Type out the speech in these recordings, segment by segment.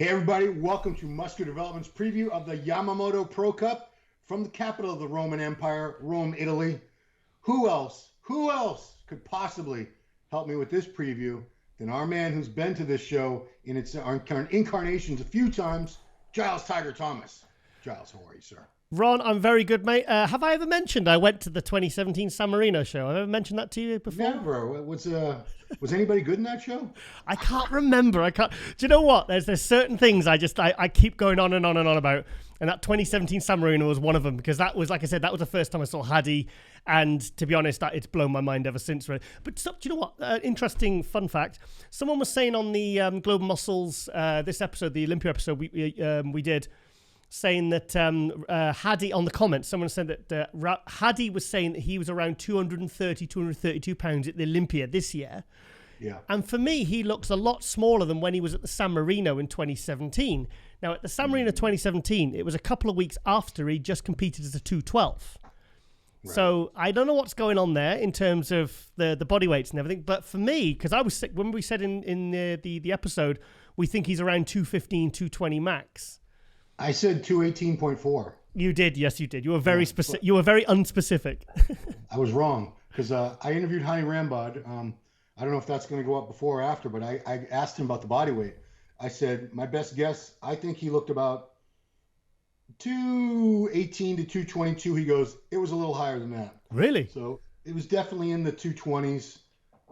Hey everybody, welcome to Muscular Development's preview of the Yamamoto Pro Cup from the capital of the Roman Empire, Rome, Italy. Who else could possibly help me with this preview than our man who's been to this show in its incarnations a few times, Giles Tiger Thomas. Giles, how are you, sir? Ron, I'm very good, mate. Have I ever mentioned I went to the 2017 San Marino show? Have I ever mentioned that to you before? Never. Was anybody good in that show? I can't remember. Do you know what? There's certain things I keep going on and on and on about. And that 2017 San Marino was one of them because that was, like I said, that was the first time I saw Hadi. And to be honest, it's blown my mind ever since. Really. But do you know what? Interesting fun fact. Someone was saying on the Global Muscles, this episode, the Olympia episode we did, saying that Hadi, on the comments, someone said that Hadi was saying that he was around 230, 232 pounds at the Olympia this year. Yeah. And for me, he looks a lot smaller than when he was at the San Marino in 2017. Now, at the San Marino 2017, it was a couple of weeks after he just competed as a 212. Right. So I don't know what's going on there in terms of the body weights and everything. But for me, because I was sick, when we said in the episode, we think he's around 215, 220 max. I said 218.4. You did, yes, you did. You were very specific. You were very unspecific. I was wrong because I interviewed Hani Rambod. I don't know if that's going to go up before or after, but I asked him about the body weight. I said my best guess. I think he looked about 218 to 222. He goes, it was a little higher than that. Really? So it was definitely in the 220s.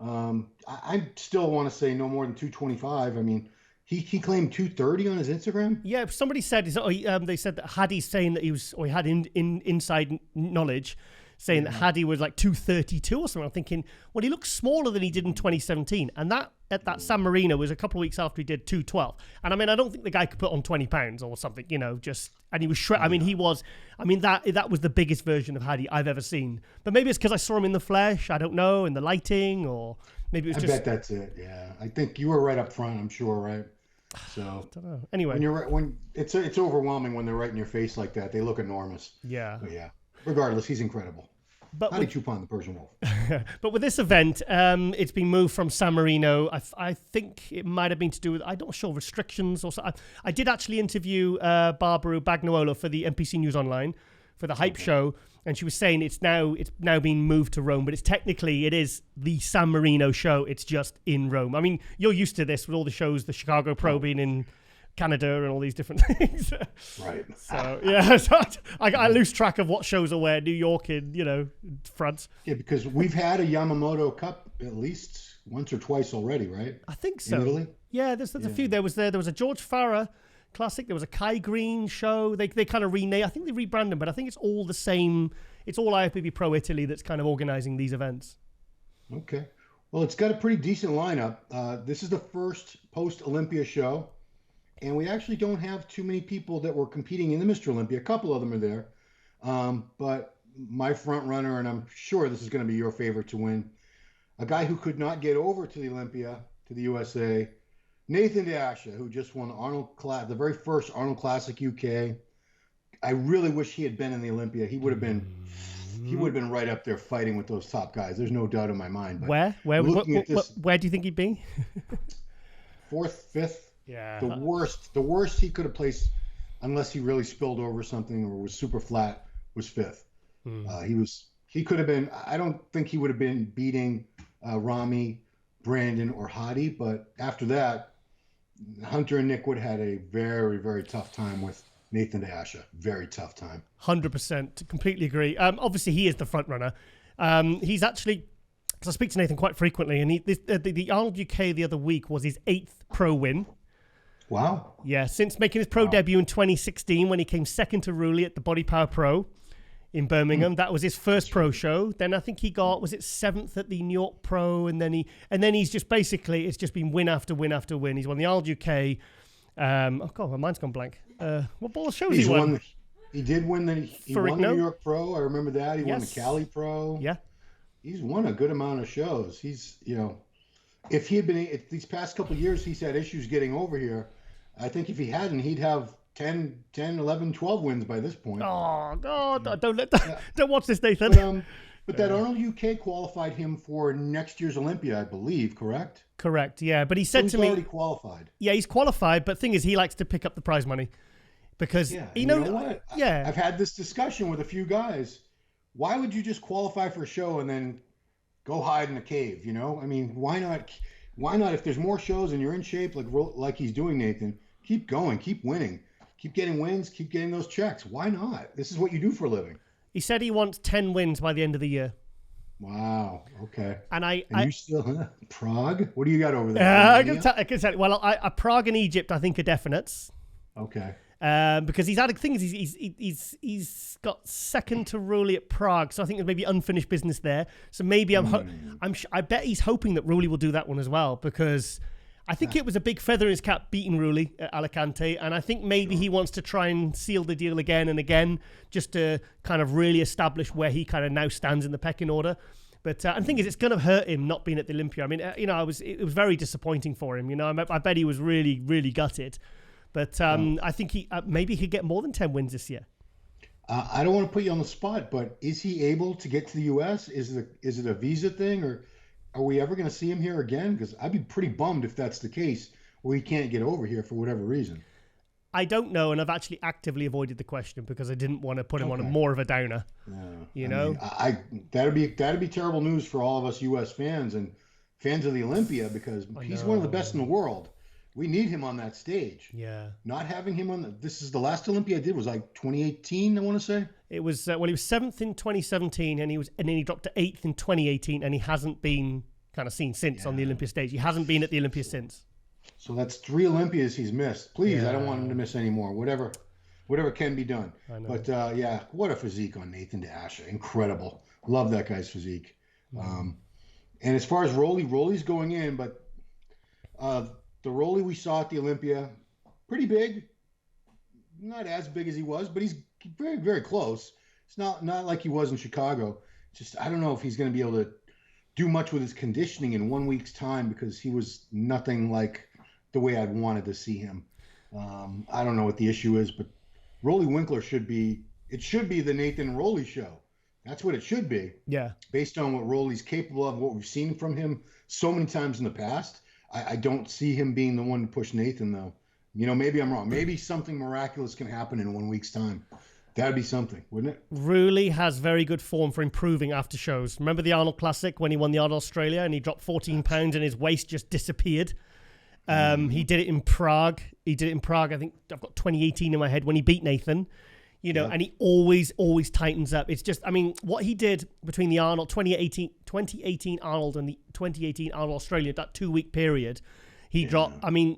I still want to say no more than 225. I mean. He claimed 230 on his Instagram. Yeah, somebody said they said that Hadi's saying that he had inside knowledge, saying that Hadi was like 232 or something. I'm thinking, well, he looks smaller than he did in 2017, and that at that San Marino was a couple of weeks after he did 212. And I mean, I don't think the guy could put on 20 pounds or something, and he was shredded. I mean, that was the biggest version of Hadi I've ever seen. But maybe it's because I saw him in the flesh. I don't know, in the lighting, or maybe it was I bet that's it. Yeah, I think you were right up front. I'm sure, right? So I don't know. Anyway, when it's overwhelming when they're right in your face like that. They look enormous. Yeah. But yeah. Regardless, he's incredible. But How did you find the Persian Wolf? But with this event, it's been moved from San Marino. I think it might have been to do with, I'm not sure, restrictions or something. I did actually interview Barbara Bagnuolo for the NPC News Online for the Hype Show, and she was saying it's now being moved to Rome, but it is the San Marino show. It's just in Rome. I mean, you're used to this with all the shows, the Chicago Pro being in Canada and all these different things. Right. So yeah, so I lose track of what shows are where. New York and France. Yeah, because we've had a Yamamoto Cup at least once or twice already, right? I think so. In Italy. Yeah, there's a few. There was a George Farah Classic. There was a Kai Green show. They kind of rename. I think they rebrand them, but I think it's all the same. It's all IFBB Pro Italy that's kind of organizing these events. Okay. Well, it's got a pretty decent lineup. This is the first post-Olympia show, and we actually don't have too many people that were competing in the Mr. Olympia. A couple of them are there. But my front runner, and I'm sure this is going to be your favorite to win, a guy who could not get over to the Olympia, to the USA, Nathan Asha, who just won the very first Arnold Classic UK. I really wish he had been in the Olympia. He would have been right up there fighting with those top guys. There's no doubt in my mind. But where do you think he'd be? Fourth, fifth. Yeah. The worst he could have placed, unless he really spilled over something or was super flat, was fifth. He could have been. I don't think he would have been beating Rami, Brandon, or Hadi. But after that, Hunter and Nick would have had a very, very tough time with Nathan Asha. Very tough time. 100%. Completely agree. Obviously, he is the front runner. He's actually, because I speak to Nathan quite frequently, and the Arnold UK the other week was his 8th pro win. Wow. Yeah, since making his pro debut in 2016 when he came second to Roelly at the Body Power Pro in Birmingham. That was his first pro show. Then I think he got, was it 7th at the New York Pro, and then he's just basically, it's just been win after win after win. He's won the Arnold UK. Oh God, my mind's gone blank. What ball shows he won? He did win he won the New York Pro. I remember that. He won the Cali Pro. Yeah. He's won a good amount of shows. He's, if these past couple of years he's had issues getting over here, I think if he hadn't, he'd have 10, 11, 12 wins by this point. Oh, God, don't watch this, Nathan. But that Arnold UK qualified him for next year's Olympia, I believe, correct? Correct, yeah. But he said he's to me... already qualified. Yeah, he's qualified, but the thing is, he likes to pick up the prize money. Because, you know what? Yeah. I've had this discussion with a few guys. Why would you just qualify for a show and then go hide in a cave, you know? I mean, why not? Why not? If there's more shows and you're in shape like he's doing, Nathan, keep going, keep winning. Keep getting wins, keep getting those checks. Why not? This is what you do for a living. He said he wants 10 wins by the end of the year. Wow. Okay. And you still Prague? What do you got over there? I can tell you. Well, Prague and Egypt, I think, are definites. Okay. Because he's had things. He's got second to Roelly at Prague, so I think there's maybe unfinished business there. So maybe I bet he's hoping that Roelly will do that one as well, because I think it was a big feather in his cap beating Roelly at Alicante, and I think maybe he wants to try and seal the deal again and again, just to kind of really establish where he kind of now stands in the pecking order. But and the thing is, it's going to hurt him not being at the Olympia. I mean, it was very disappointing for him. You know, I bet he was really, really gutted. But I think he maybe he could get more than 10 wins this year. I don't want to put you on the spot, but is he able to get to the U.S.? Is it a visa thing, or are we ever going to see him here again? Because I'd be pretty bummed if that's the case, or he can't get over here for whatever reason. I don't know, and I've actually actively avoided the question because I didn't want to put him on more of a downer. You know, that'd be terrible news for all of us U.S. fans and fans of the Olympia, because he's one of the best in the world. We need him on that stage. Yeah. Not having him this is the last Olympia I did was like 2018, I want to say. It was, he was 7th in 2017 and then he dropped to 8th in 2018, and he hasn't been kind of seen since on the Olympia stage. He hasn't been at the Olympia since. So that's 3 Olympias he's missed. Please, I don't want him to miss any more. Whatever can be done. I know. But what a physique on Nathan to Asha. Incredible. Love that guy's physique. And as far as Roelly's going in, but the Roelly we saw at the Olympia, pretty big. Not as big as he was, but he's very, very close. It's not like he was in Chicago. Just, I don't know if he's going to be able to do much with his conditioning in 1 week's time, because he was nothing like the way I'd wanted to see him. I don't know what the issue is, but Roelly Winklaar should be the Nathan Roelly show. That's what it should be. Yeah. Based on what Roelly's capable of, what we've seen from him so many times in the past. I don't see him being the one to push Nathan, though. You know, maybe I'm wrong. Maybe something miraculous can happen in 1 week's time. That'd be something, wouldn't it? Roelly has very good form for improving after shows. Remember the Arnold Classic when he won the Arnold Australia and he dropped 14 pounds and his waist just disappeared? He did it in Prague. I think I've got 2018 in my head when he beat Nathan. You know, and he always tightens up. It's just, I mean, what he did between the Arnold 2018 Arnold and the 2018 Arnold Australia, that 2 week period, he dropped. I mean,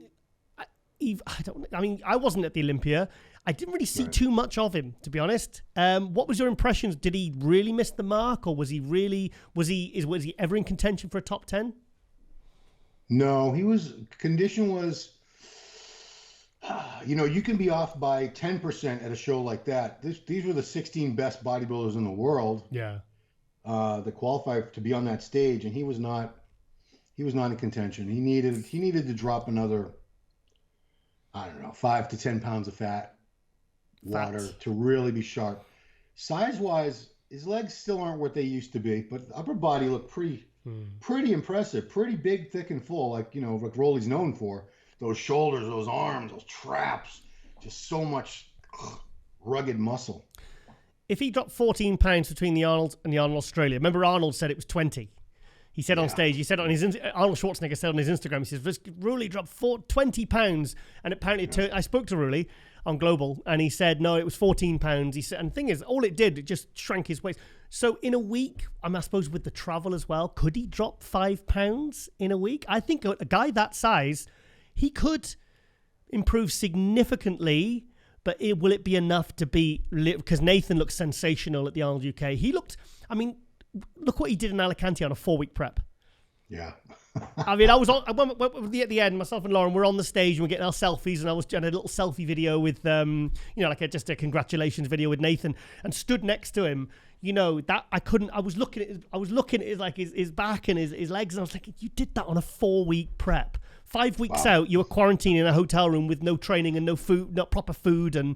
I wasn't at the Olympia. I didn't really see too much of him, to be honest. What was your impressions? Did he really miss the mark, or was he ever in contention for a top 10? No, condition was. You know, you can be off by 10% at a show like that. These were the 16 best bodybuilders in the world. Yeah. That qualified to be on that stage, and he was not in contention. He needed to drop another, I don't know, 5 to 10 pounds of water to really be sharp. Size-wise, his legs still aren't what they used to be, but the upper body looked pretty impressive, pretty big, thick, and full, like Roelly's known for. Those shoulders, those arms, those traps, just so much rugged muscle. If he dropped 14 pounds between the Arnold and the Arnold Australia, remember Arnold said it was 20. He said on stage, Arnold Schwarzenegger said on his Instagram, he says, Roelly dropped 20 pounds. And apparently, I spoke to Roelly on Global, and he said, no, it was 14 pounds. He said, and the thing is, all it did, it just shrank his waist. So in a week, I suppose with the travel as well, could he drop 5 pounds in a week? I think a guy that size, he could improve significantly, but will it be enough to be... Because Nathan looked sensational at the Arnold UK. He looked... I mean, look what he did in Alicante on a 4-week prep. Yeah. I mean, at the end, myself and Lauren were on the stage and we're getting our selfies, and I was doing a little selfie video with, just a congratulations video with Nathan, and stood next to him. You know, that I was looking at his back and his legs, and I was like, you did that on a 4-week prep. 5 weeks out, you were quarantined in a hotel room with no training and no food, not proper food. And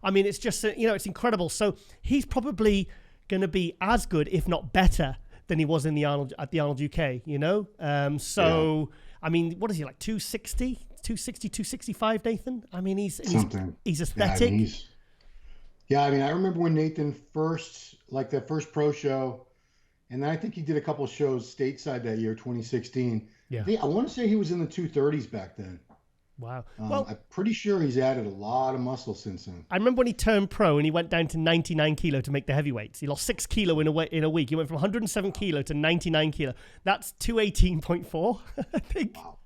I mean, it's just, it's incredible. So he's probably going to be as good, if not better, than he was in the Arnold UK, you know? I mean, what is he, like 260, 265, Nathan? I mean, he's aesthetic. I mean, I remember when Nathan first, like that first pro show, and then I think he did a couple shows stateside that year, 2016. Yeah. I want to say he was in the 230s back then. Wow. I'm pretty sure he's added a lot of muscle since then. I remember when he turned pro and he went down to 99 kilo to make the heavyweights. He lost 6 kilo in a week. He went from 107 kilo to 99 kilo. That's 218.4, I think. Wow.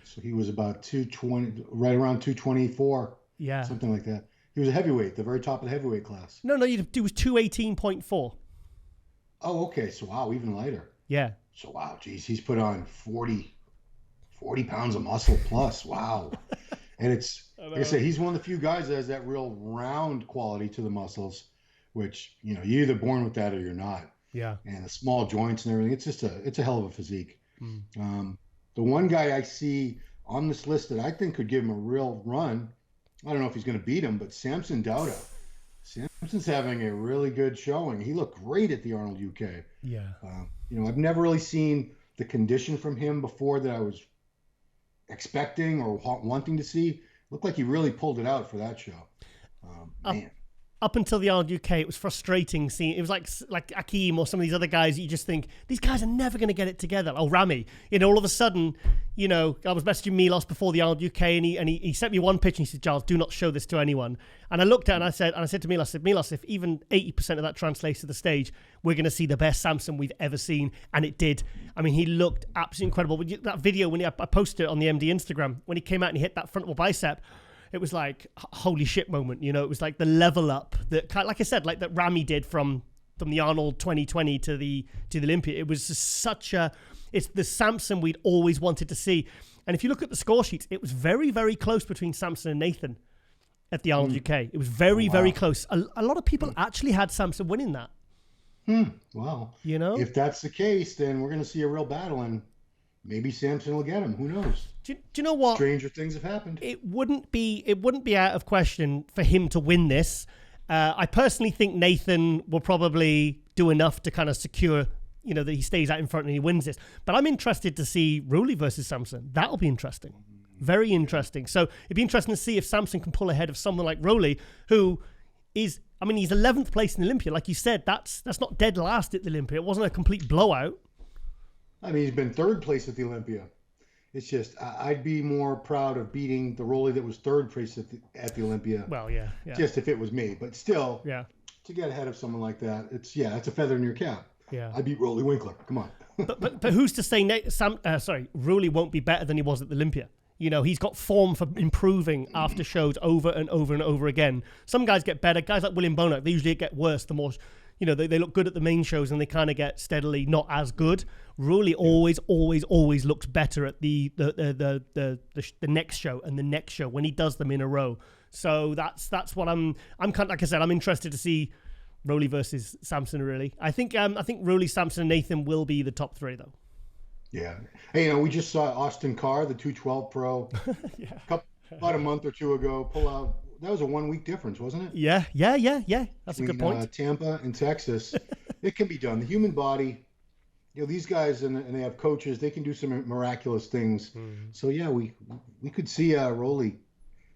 So he was about 220, right around 224. Yeah. Something like that. He was a heavyweight, the very top of the heavyweight class. No, he was 218.4. Oh, okay. So, wow, even lighter. Yeah. So, wow, geez, he's put on 40 pounds of muscle plus. Wow. And it's, like I said, he's one of the few guys that has that real round quality to the muscles, which, you know, you're either born with that or you're not. Yeah. And the small joints and everything. It's just it's a hell of a physique. The one guy I see on this list that I think could give him a real run, I don't know if he's going to beat him, but Samson Doubter. Samson's having a really good showing. He looked great at the Arnold UK. Yeah. You know, I've never really seen the condition from him before that I was expecting or wanting to see. Looked like he really pulled it out for that show. Man. Up until the Arnold UK, it was frustrating seeing. It was like Akeem or some of these other guys. You just think these guys are never going to get it together. Oh, Rami, you know, all of a sudden, you know, I was messaging Milos before the Arnold UK, and he sent me one picture. And he said, "Giles, do not show this to anyone." And I looked at it and I said to Milos, "Milos, if even 80% of that translates to the stage, we're going to see the best Samson we've ever seen." And it did. I mean, he looked absolutely incredible. That video when I posted it on the MD Instagram when he came out and he hit that frontal bicep. It was like holy shit moment, you know. It was like the level up that, like I said, like that Rami did from the Arnold 2020 to the Olympia. It was just it's the Samson we'd always wanted to see. And if you look at the score sheets, it was very, very close between Samson and Nathan at the Arnold UK. It was very, very close. A lot of people actually had Samson winning that. Wow. You know, if that's the case, then we're going to see a real battle, and maybe Samson will get him. Who knows? Do you know what? Stranger things have happened. It wouldn't be out of question for him to win this. I personally think Nathan will probably do enough to kind of secure, you know, that he stays out in front and he wins this. But I'm interested to see Roelly versus Samson. That'll be interesting. Very interesting. So it'd be interesting to see if Samson can pull ahead of someone like Roelly, who is, I mean, he's 11th place in the Olympia. Like you said, that's not dead last at the Olympia. It wasn't a complete blowout. I mean, he's been 3rd place at the Olympia. It's just, I'd be more proud of beating the Roelly that was 3rd place at the Olympia. Well, yeah. Just if it was me. But still, yeah, to get ahead of someone like that, it's a feather in your cap. Yeah. I beat Roelly Winklaar. Come on. but who's to say Roelly won't be better than he was at the Olympia? You know, he's got form for improving after shows over and over and over again. Some guys get better. Guys like William Bonac, they usually get worse the more, you know, they look good at the main shows and they kind of get steadily not as good. Roelly always looks better at the next show and the next show when he does them in a row. So that's what I'm kind of, like I said, I'm interested to see Roelly versus Samson. Really, I think Roelly, Samson, and Nathan will be the top 3 though. Yeah. Hey, you know, we just saw Austin Carr, the 212 pro, about a month or two ago, pull out. That was a 1 week difference, wasn't it? Yeah. That's between, a good point. Tampa and Texas. It can be done. The human body, you know, these guys and they have coaches, they can do some miraculous things. So yeah, we could see Roelly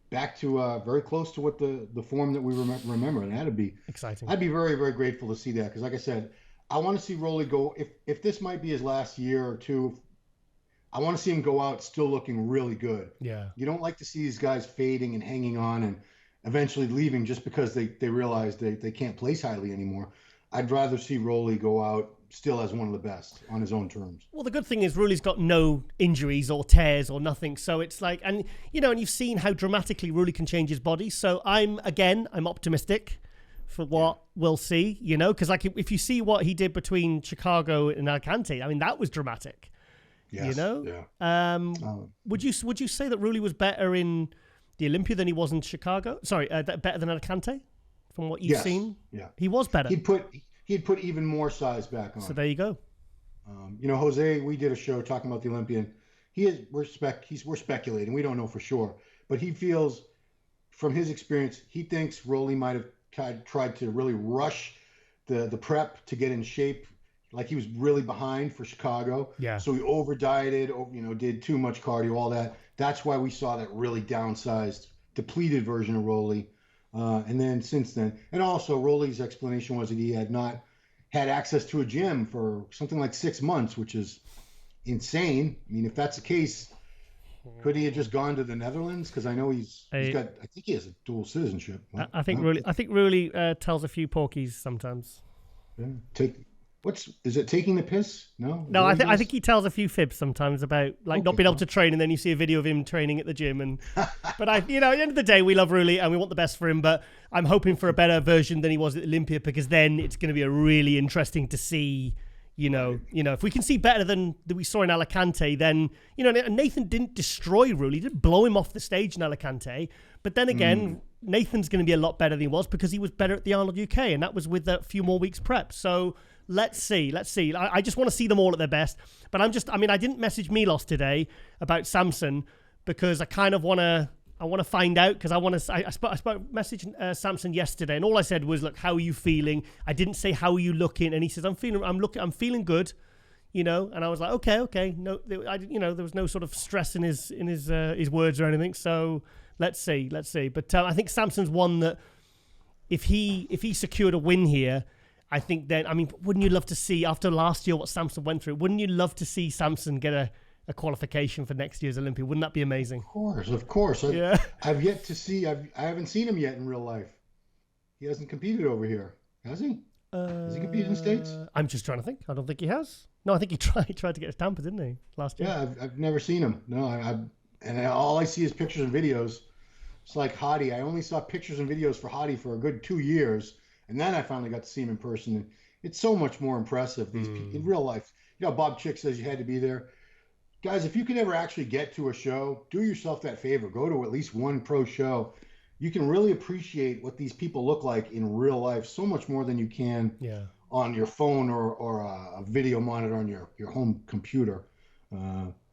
back to very close to what the form that we remember, and that'd be exciting. I'd be very, very grateful to see that, because like I said, I want to see Roelly go, if this might be his last year or two, I want to see him go out still looking really good. Yeah. You don't like to see these guys fading and hanging on and eventually leaving just because they realize they can't place highly anymore. I'd rather see Roelly go out still as one of the best on his own terms. Well, the good thing is Roelly's got no injuries or tears or nothing. So it's like, and you know, and you've seen how dramatically Roelly can change his body. So I'm optimistic for what we'll see, you know, because like if you see what he did between Chicago and Alicante, I mean, that was dramatic. Yes, you know? Yeah. Would you say that Roelly was better in the Olympia than he was in Chicago? Sorry, better than Alicante from what you've seen? Yeah. He was better. He'd put even more size back on. So there you go. You know, Jose, we did a show talking about the Olympian. We're speculating. We don't know for sure, but he feels, from his experience, he thinks Roelly might have tried to really rush the prep to get in shape. Like he was really behind for Chicago. Yeah. So he over dieted, did too much cardio, all that. That's why we saw that really downsized, depleted version of Roelly. And then since then, and also Roelly's explanation was that he had not had access to a gym for something like 6 months, which is insane. I mean, if that's the case, could he have just gone to the Netherlands? Because I know he's got. I think he has a dual citizenship. I think Roelly tells a few porkies sometimes. Yeah. Is it taking the piss? No. No, I think he tells a few fibs sometimes about not being able to train, and then you see a video of him training at the gym. But at the end of the day, we love Roelly and we want the best for him. But I'm hoping for a better version than he was at Olympia, because then it's going to be a really interesting to see. If we can see better than we saw in Alicante, then Nathan didn't destroy Roelly, he didn't blow him off the stage in Alicante. But then again, Nathan's going to be a lot better than he was because he was better at the Arnold UK, and that was with a few more weeks prep. So let's see. I just want to see them all at their best. But I didn't message Milos today about Samson because I kind of want to find out, because I messaged Samson yesterday, and all I said was, look, how are you feeling? I didn't say how are you looking, and he says I'm feeling good, and I was like, okay. No, there was no sort of stress in his words or anything. So let's see. But I think Samson's one that if he secured a win here, I think then, wouldn't you love to see, after last year what Samson went through, wouldn't you love to see Samson get a qualification for next year's Olympia? Wouldn't that be amazing? Of course. I've yet to see. I haven't seen him yet in real life. He hasn't competed over here, has he? Has he competed in the States? I'm just trying to think. I don't think he has. No, I think he tried to get his Tampa, didn't he, last year? Yeah, I've never seen him. No, all I see is pictures and videos. It's like Hadi. I only saw pictures and videos for Hadi for a good 2 years, and then I finally got to see him in person. And it's so much more impressive in real life. Bob Chick says you had to be there. Guys, if you can ever actually get to a show, do yourself that favor. Go to at least one pro show. You can really appreciate what these people look like in real life so much more than you can on your phone or a video monitor on your home computer.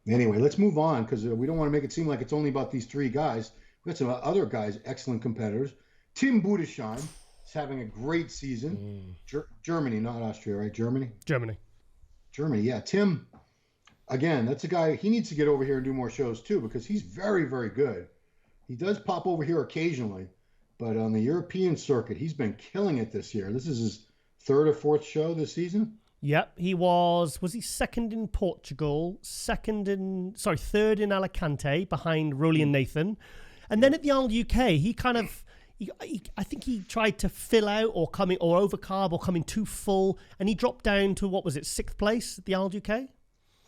Anyway, let's move on, because we don't want to make it seem like it's only about these three guys. We've got some other guys, excellent competitors. Tim Budesheim is having a great season. Germany, not Austria, right? Germany, yeah. Tim... Again, that's a guy, he needs to get over here and do more shows too, because he's very, very good. He does pop over here occasionally, but on the European circuit, he's been killing it this year. This is his third or fourth show this season. Yep, he was he second in Portugal, third in Alicante behind Roelly and Nathan. And then at the Arnold UK, he kind of, I think he tried to fill out or overcarb or come in too full, and he dropped down to, 6th place at the Arnold UK?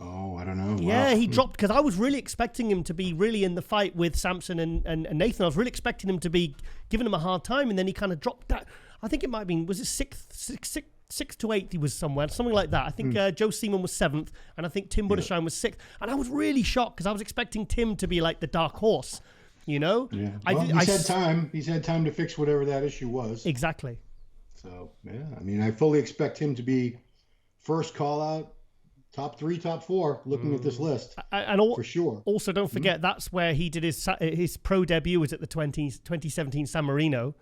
Oh, I don't know. Yeah, wow. He dropped, because I was really expecting him to be really in the fight with Samson and Nathan. I was really expecting him to be giving him a hard time, and then he kind of dropped down. I think it might have been, was it 6th to 8th he was somewhere, something like that. I think Joe Seaman was 7th, and I think Tim Budesheim was 6th. And I was really shocked, because I was expecting Tim to be like the dark horse, Yeah. Well, he's had time to fix whatever that issue was. Exactly. So, yeah, I fully expect him to be first call out, top 3, top 4, looking at this list, for sure. Also, don't forget, that's where he did his pro debut, was at the 2017 San Marino.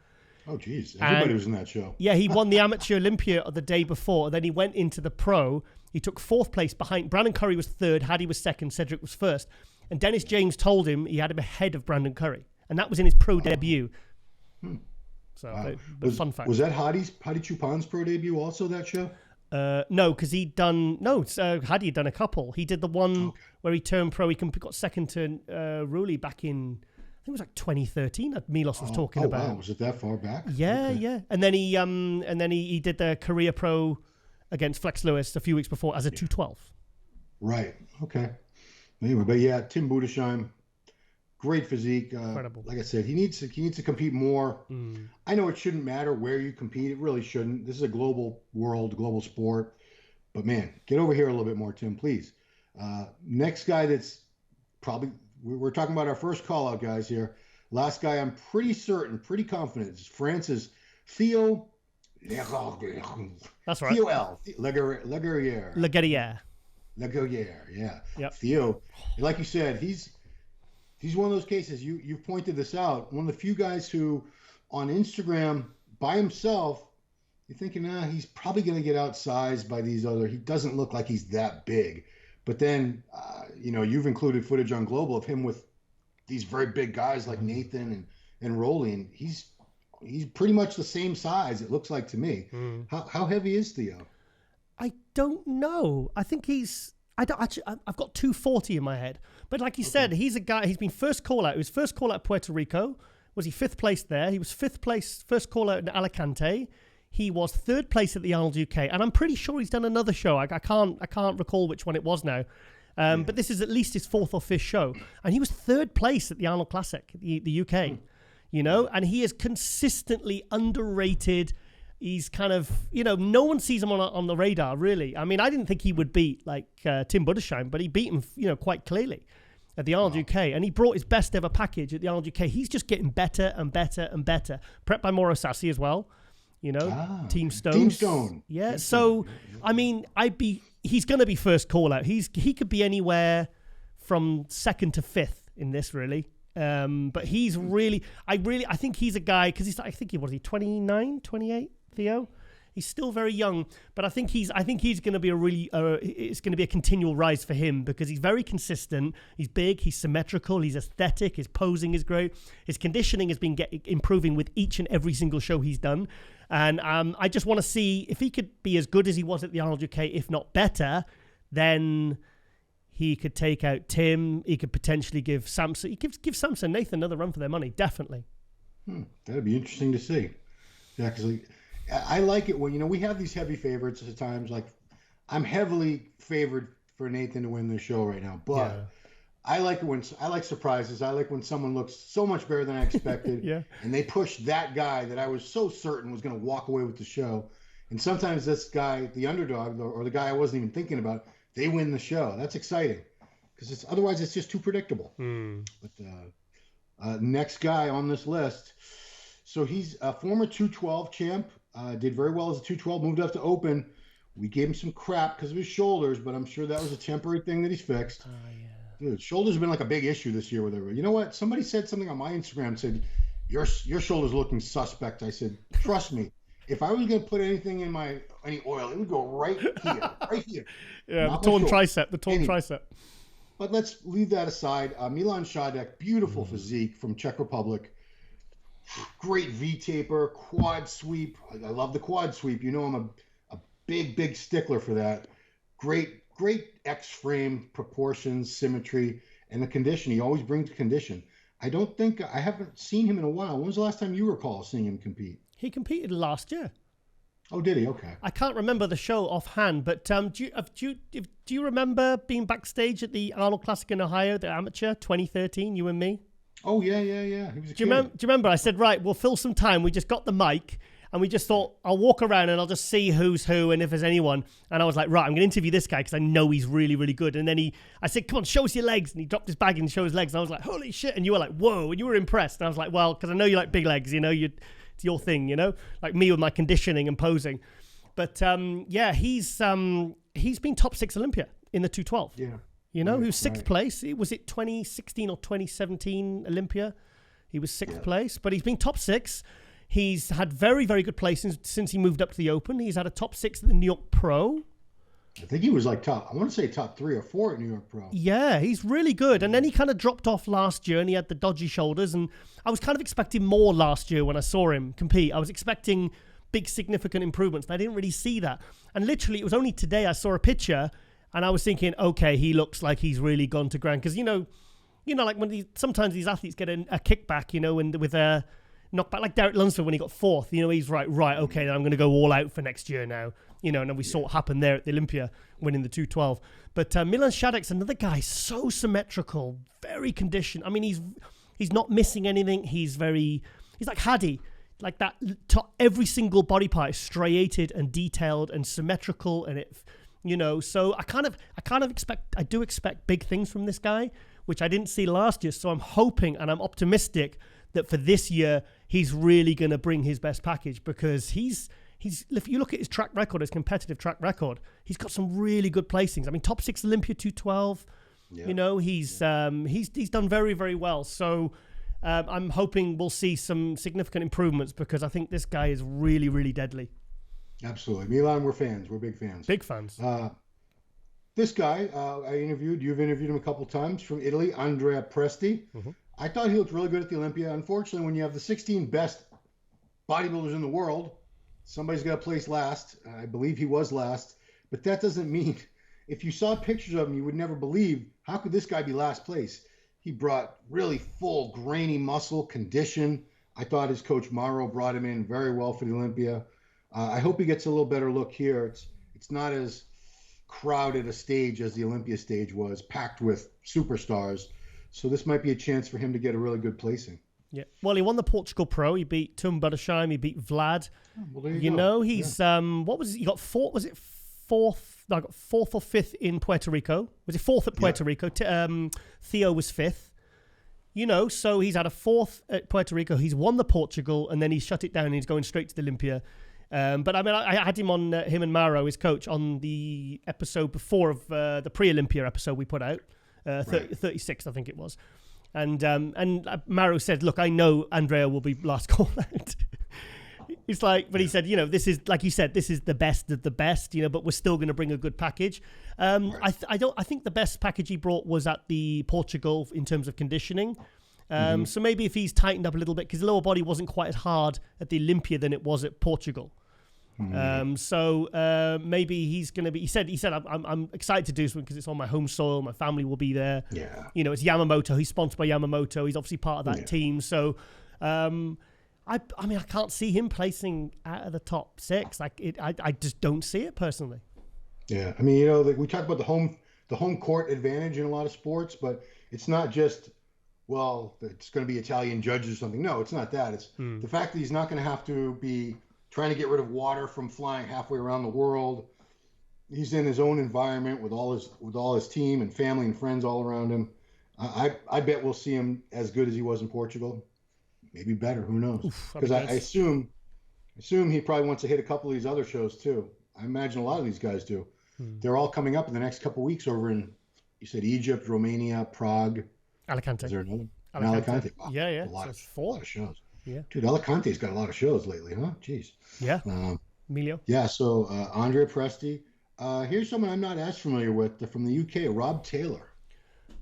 Oh, geez. Everybody was in that show. Yeah, he won the Amateur Olympia the day before. Then he went into the pro. He took 4th place behind. Brandon Curry was 3rd, Hadi was 2nd, Cedric was 1st. And Dennis James told him he had him ahead of Brandon Curry. And that was in his pro debut. So, fun fact. Was that Hadi Chupan's pro debut also, that show? No, because Hadi had done a couple. He did the one where he turned pro. He got second to Roelly back in, I think it was like 2013. That Milos was talking about. Wow. Was it that far back? Yeah, yeah. And then he did the career pro against Flex Lewis a few weeks before as a 212. Right. Okay. Anyway, but yeah, Tim Budesheim, great physique. Incredible. Like I said, he needs to compete more. I know it shouldn't matter where you compete. It really shouldn't. This is a global world, global sport. But man, get over here a little bit more, Tim, please. Next guy that's probably, we're talking about our first call out guys here. Last guy, I'm pretty confident, is France's Theo. That's right. Theo L. Legurier, yeah. Yep. Theo, like you said, he's one of those cases, you've pointed this out, one of the few guys who on Instagram by himself you're thinking, he's probably going to get outsized by these other. He doesn't look like he's that big. But then, you've included footage on Global of him with these very big guys like Nathan and Roelly, and he's pretty much the same size, it looks like to me. How heavy is Theo? I don't know. I think I've got 240 in my head. But like you said, he's a guy, he's been first call out. He was first call out at Puerto Rico. Was he fifth place there? He was fifth place, first call out in Alicante. He was third place at the Arnold UK. And I'm pretty sure he's done another show. I can't recall which one it was now. But this is at least his fourth or fifth show. And he was third place at the Arnold Classic, the UK. And he is consistently underrated. He's kind of, no one sees him on the radar, really. I mean, I didn't think he would beat, Tim Budesheim, but he beat him, quite clearly at the Arnold UK. And he brought his best ever package at the Arnold UK. He's just getting better and better and better. Prepped by Mauro Sassi as well, Team Stone. Team Stone. Yeah, so, I mean, he's going to be first call out. He could be anywhere from second to fifth in this, really. But he's really, I think he's a guy, because I think he 29, 28? Theo, he's still very young, but I think he's going to be it's going to be a continual rise for him because he's very consistent. He's big, he's symmetrical, he's aesthetic, his posing is great, his conditioning has been improving with each and every single show he's done, and I just want to see if he could be as good as he was at the Arnold UK, if not better. Then he could take out Tim. He could potentially give Samson. He give Samson Nathan another run for their money, definitely. That'd be interesting to see. Yeah, because I like it when, we have these heavy favorites at times. Like, I'm heavily favored for Nathan to win this show right now. But I like it I like surprises. I like when someone looks so much better than I expected. And they push that guy that I was so certain was going to walk away with the show. And sometimes this guy, the underdog, or the guy I wasn't even thinking about, they win the show. That's exciting. Because otherwise it's just too predictable. But next guy on this list. So he's a former 212 champ. Did very well as a 212, moved up to open. We gave him some crap because of his shoulders, but I'm sure that was a temporary thing that he's fixed. Dude, shoulders have been like a big issue this year with everybody. You know what? Somebody said something on my Instagram, said, your shoulder's looking suspect. I said, trust me, if I was going to put anything in any oil, it would go right here, right here. The torn tricep. But let's leave that aside. Milan Shaddak, beautiful physique from Czech Republic. Great V-taper, quad sweep. I love the quad sweep. I'm a big stickler for that. Great X-frame proportions, symmetry, and the condition. He always brings condition. I haven't seen him in a while. When was the last time you recall seeing him compete? He competed last year. Oh, did he? Okay. I can't remember the show offhand, but do you remember being backstage at the Arnold Classic in Ohio, the amateur, 2013, you and me? Oh, yeah. He was a kid. Do you remember? I said, right, we'll fill some time. We just got the mic, and we just thought, I'll walk around and I'll just see who's who and if there's anyone. And I was like, right, I'm going to interview this guy because I know he's really, really good. And then I said, come on, show us your legs. And he dropped his bag and showed his legs. And I was like, holy shit. And you were like, whoa. And you were impressed. And I was like, well, because I know you like big legs. It's your thing, like me with my conditioning and posing. But he's been top 6 Olympia in the 212. Yeah. He was sixth place. Was it 2016 or 2017 Olympia? He was sixth place, but he's been top 6. He's had very, very good places since he moved up to the Open. He's had a top 6 at the New York Pro. I think he was I want to say top 3 or 4 at New York Pro. Yeah, he's really good. And then he kind of dropped off last year and he had the dodgy shoulders. And I was kind of expecting more last year when I saw him compete. I was expecting big, significant improvements. And I didn't really see that. And literally, it was only today I saw a picture and I was thinking, okay, he looks like he's really gone to ground. Because, like when sometimes these athletes get a kickback, with a knockback, like Derek Lunsford when he got 4th, he's right, okay, then I'm going to go all out for next year now. And then we saw it happen there at the Olympia, winning the 212. But Milan Shaddak's another guy, so symmetrical, very conditioned. I mean, he's not missing anything. He's like Hadi. Like that, every single body part is striated and detailed and symmetrical, and so I do expect big things from this guy, which I didn't see last year. So I'm hoping and I'm optimistic that for this year he's really going to bring his best package, because he's if you look at his track record, his competitive track record, he's got some really good placings. I mean, top 6 Olympia 212. Yeah. He's done very, very well. So I'm hoping we'll see some significant improvements, because I think this guy is really, really deadly. Absolutely. Milan, we're fans. We're big fans. Big fans. This guy you've interviewed him a couple times, from Italy, Andrea Presti. Mhm. I thought he looked really good at the Olympia. Unfortunately, when you have the 16 best bodybuilders in the world, somebody's got to place last. I believe he was last, but that doesn't mean, if you saw pictures of him, you would never believe, how could this guy be last place? He brought really full, grainy muscle, condition. I thought his coach Mauro brought him in very well for the Olympia. I hope he gets a little better look here. It's not as crowded a stage as the Olympia stage was, packed with superstars. So this might be a chance for him to get a really good placing. Yeah. Well, he won the Portugal Pro. He beat Budesheim. He beat Vlad. Well, there you go. know, he's what was it? He got fourth. Was it fourth? No, I got fourth or fifth in Puerto Rico. Was it fourth at Puerto Rico? Theo was fifth. So he's had a fourth at Puerto Rico. He's won the Portugal, and then he shut it down. And he's going straight to the Olympia. But I mean, I had him on, him and Mauro, his coach, on the episode before of the pre-Olympia episode we put out, 36th, I think it was. And Mauro said, "Look, I know Andrea will be last call out." It's like, but he said, this is, like you said, this is the best of the best, but we're still going to bring a good package. I think the best package he brought was at the Portugal in terms of conditioning. So maybe if he's tightened up a little bit, because the lower body wasn't quite as hard at the Olympia than it was at Portugal. So maybe he's going to be. He said, I'm excited to do this one because it's on my home soil. My family will be there. Yeah. It's Yamamoto. He's sponsored by Yamamoto. He's obviously part of that team. So, I mean, I can't see him placing out of the top six. I just don't see it personally. Yeah. I mean, we talk about the home court advantage in a lot of sports, but it's not just, well, it's going to be Italian judges or something. No, it's not that. It's the fact that he's not going to have to be trying to get rid of water from flying halfway around the world. He's in his own environment with all his team and family and friends all around him. I bet we'll see him as good as he was in Portugal. Maybe better. Who knows? Because I assume he probably wants to hit a couple of these other shows too. I imagine a lot of these guys do. They're all coming up in the next couple of weeks over in, you said, Egypt, Romania, Prague. Alicante. Is there another? Alicante. Wow. Yeah. A lot of shows. Yeah. Dude, Alicante's got a lot of shows lately, huh? Jeez. Yeah. Emilio. Yeah, so Andrea Presti. Here's someone I'm not as familiar with from the UK, Rob Taylor.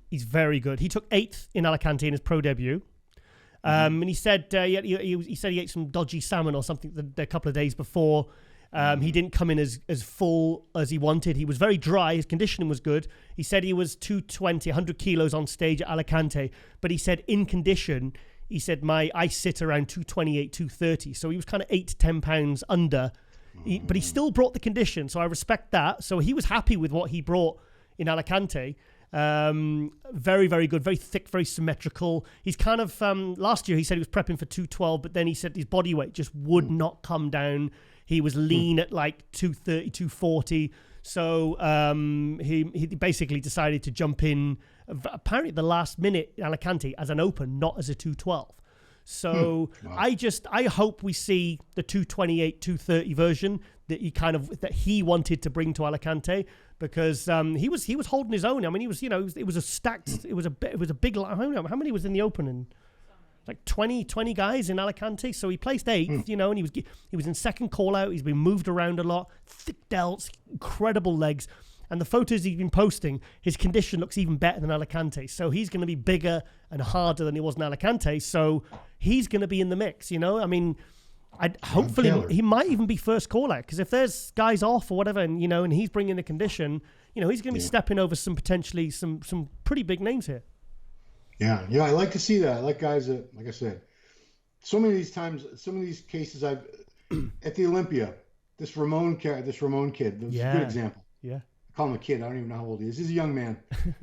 He's very good. He took 8th in Alicante in his pro debut. And he said he said he ate some dodgy salmon or something a couple of days before. He didn't come in as full as he wanted. He was very dry. His conditioning was good. He said he was 220, 100 kilos on stage at Alicante. But he said in condition, he said, I sit around 228, 230. So he was kind of 8 to 10 pounds under. But he still brought the condition. So I respect that. So he was happy with what he brought in Alicante. Very, very good. Very thick, very symmetrical. He's kind of, last year he said he was prepping for 212, but then he said his body weight just would not come down. He was lean at like 230, 240. So he basically decided to jump in, apparently at the last minute in Alicante as an open, not as a 212. So wow. I hope we see the 228, 230 version that he wanted to bring to Alicante, because he was holding his own. I mean, he was, it was a big line. How many was in the open? And like 20 guys in Alicante. So he placed 8th, and he was in second call out. He's been moved around a lot, thick delts, incredible legs. And the photos he's been posting, his condition looks even better than Alicante. So he's going to be bigger and harder than he was in Alicante. So he's going to be in the mix, I mean, hopefully he might even be first call out, because if there's guys off or whatever, and he's bringing the condition, he's going to be stepping over some pretty big names here. Yeah, I like to see that. I like guys that, like I said, so many of these cases I've at the Olympia, this Ramon kid, this is a good example. Yeah. I call him a kid. I don't even know how old he is. He's a young man. I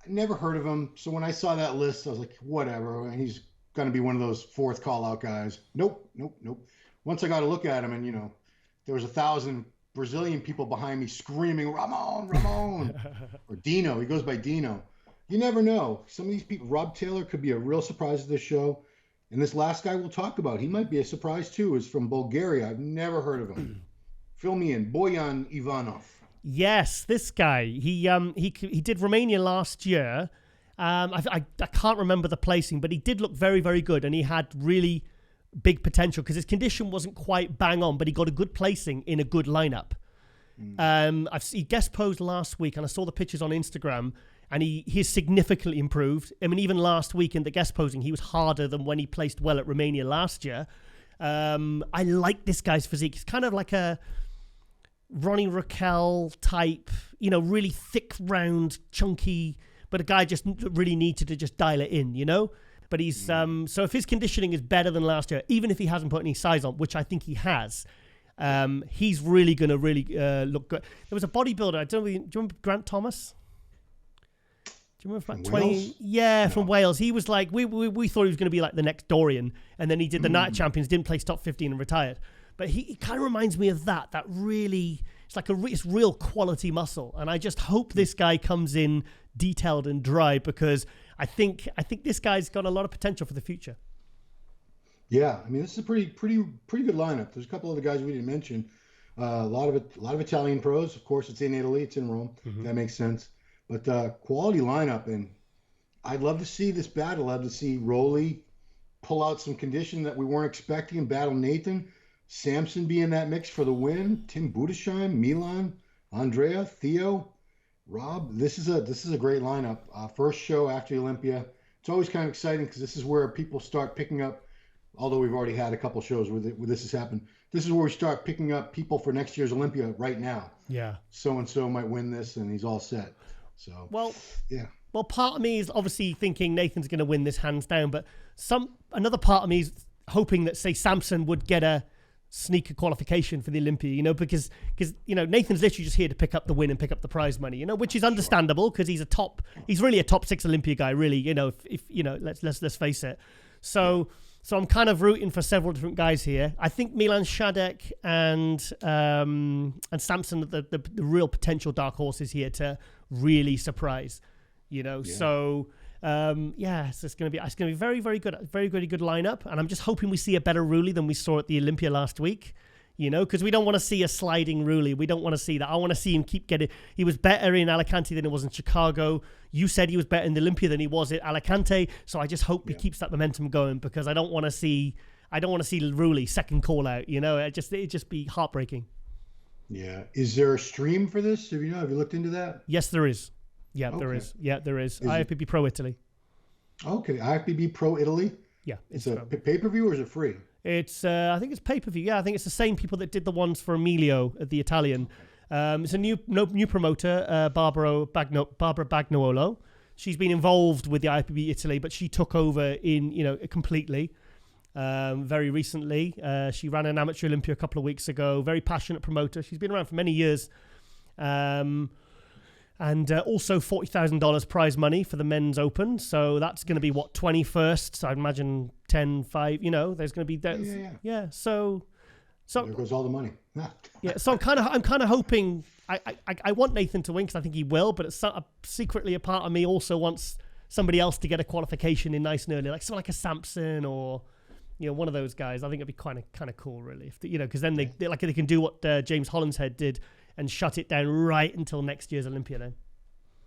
never heard of him. So when I saw that list, I was like, whatever. And he's going to be one of those fourth call out guys. Nope. Once I got to look at him, and there was 1,000 Brazilian people behind me screaming, Ramon, or Dino. He goes by Dino. You never know. Some of these people, Rob Taylor could be a real surprise to this show. And this last guy we'll talk about, he might be a surprise too, is from Bulgaria. I've never heard of him. Fill me in. Boyan Ivanov. Yes, this guy. He did Romania last year. I can't remember the placing, but he did look very, very good, and he had really big potential because his condition wasn't quite bang on, but he got a good placing in a good lineup. He guest posed last week, and I saw the pictures on Instagram, and he's significantly improved. I mean, even last week in the guest posing, he was harder than when he placed well at Romania last year. I like this guy's physique. He's kind of like a Ronnie Raquel type, really thick, round, chunky, but a guy just really needed to just dial it in, But he's so if his conditioning is better than last year, even if he hasn't put any size on, which I think he has, he's really going to look good. There was a bodybuilder. Do you remember Grant Thomas? Do you remember about 20? Wales? Yeah, from Wales. He was like we thought he was going to be like the next Dorian, and then he did the Night Champions, didn't place top 15 and retired. But he kind of reminds me of that really, it's like it's real quality muscle. And I just hope this guy comes in detailed and dry because I think this guy's got a lot of potential for the future. Yeah, I mean, this is a pretty good lineup. There's a couple of the guys we didn't mention. A lot of Italian pros. Of course, it's in Italy. It's in Rome. That makes sense. But quality lineup, and I'd love to see this battle. I'd love to see Roelly pull out some condition that we weren't expecting and battle Nathan. Samson be in that mix for the win. Tim Budesheim, Milan, Andrea, Theo, Rob. This is a great lineup. First show after Olympia. It's always kind of exciting because this is where people start picking up. Although we've already had a couple shows where this has happened. This is where we start picking up people for next year's Olympia right now. Yeah. So and so might win this, and he's all set. So yeah. Well, part of me is obviously thinking Nathan's going to win this hands down, but another part of me is hoping that, say, Samson would get a sneaker qualification for the Olympia, because Nathan's literally just here to pick up the win and pick up the prize money, which is understandable because he's really a top 6 Olympia guy, really, if let's face it. So I'm kind of rooting for several different guys here. I think Milan Shaddak and Samson are the real potential dark horses here to really surprise, Yeah. So it's going to be very, very good, very, very good lineup. And I'm just hoping we see a better Roelly than we saw at the Olympia last week, because we don't want to see a sliding Roelly. We don't want to see that. I want to see him keep getting. He was better in Alicante than he was in Chicago. You said he was better in the Olympia than he was at Alicante. So I just hope he keeps that momentum going because I don't want to see Roelly second call out. It'd just be heartbreaking. Yeah. Is there a stream for this? Have you looked into that? Yes, there is. Yeah, okay. There is. Yeah, there is. IFBB Pro Italy. Okay, IFBB Pro Italy. Yeah, it's a pay-per-view or is it free? It's I think it's pay-per-view. Yeah, I think it's the same people that did the ones for Emilio at the Italian. It's a new promoter, Barbara Bagnuolo. She's been involved with the IFBB Italy, but she took over completely very recently. She ran an amateur Olympia a couple of weeks ago. Very passionate promoter. She's been around for many years. And also $40,000 prize money for the men's open. So that's going to be 21st. So I'd imagine 10-5. There's going to be yeah. So there goes all the money. Yeah. So I'm kind of hoping. I want Nathan to win because I think he will. But it's secretly a part of me also wants somebody else to get a qualification in nice and early, like someone like a Samson or one of those guys. I think it'd be kind of cool, really. If because then they can do what James Hollinshead did. And shut it down right until next year's Olympia then.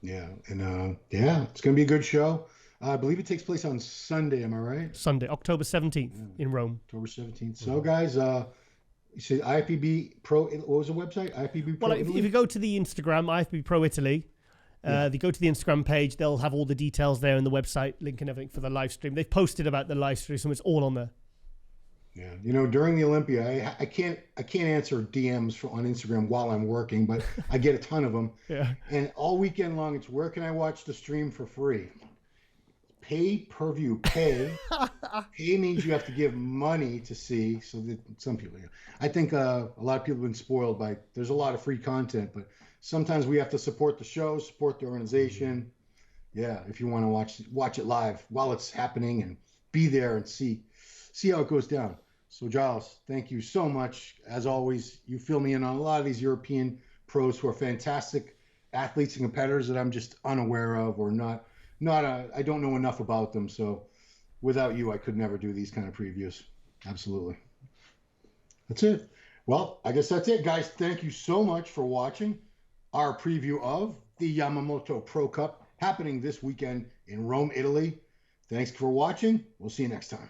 Yeah, and it's going to be a good show. I believe it takes place on Sunday, am I right? Sunday, October 17th in Rome. October 17th. So, guys, you say IFBB Pro, what was the website? IFBB Pro Italy? If you go to the Instagram, IFBB Pro Italy, they go to the Instagram page, they'll have all the details there in the website, link and everything for the live stream. They've posted about the live stream, so it's all on there. Yeah, during the Olympia, I can't answer DMs on Instagram while I'm working, but I get a ton of them. Yeah. And all weekend long, it's where can I watch the stream for free? Pay-per-view. Pay means you have to give money to see. So that some people, I think a lot of people have been spoiled by. There's a lot of free content, but sometimes we have to support the show, support the organization. Yeah, if you want to watch it live while it's happening and be there and see how it goes down. So, Giles, thank you so much. As always, you fill me in on a lot of these European pros who are fantastic athletes and competitors that I'm just unaware of or I don't know enough about them. So without you, I could never do these kind of previews. Absolutely. That's it. Well, I guess that's it, guys. Thank you so much for watching our preview of the Yamamoto Pro Cup happening this weekend in Rome, Italy. Thanks for watching. We'll see you next time.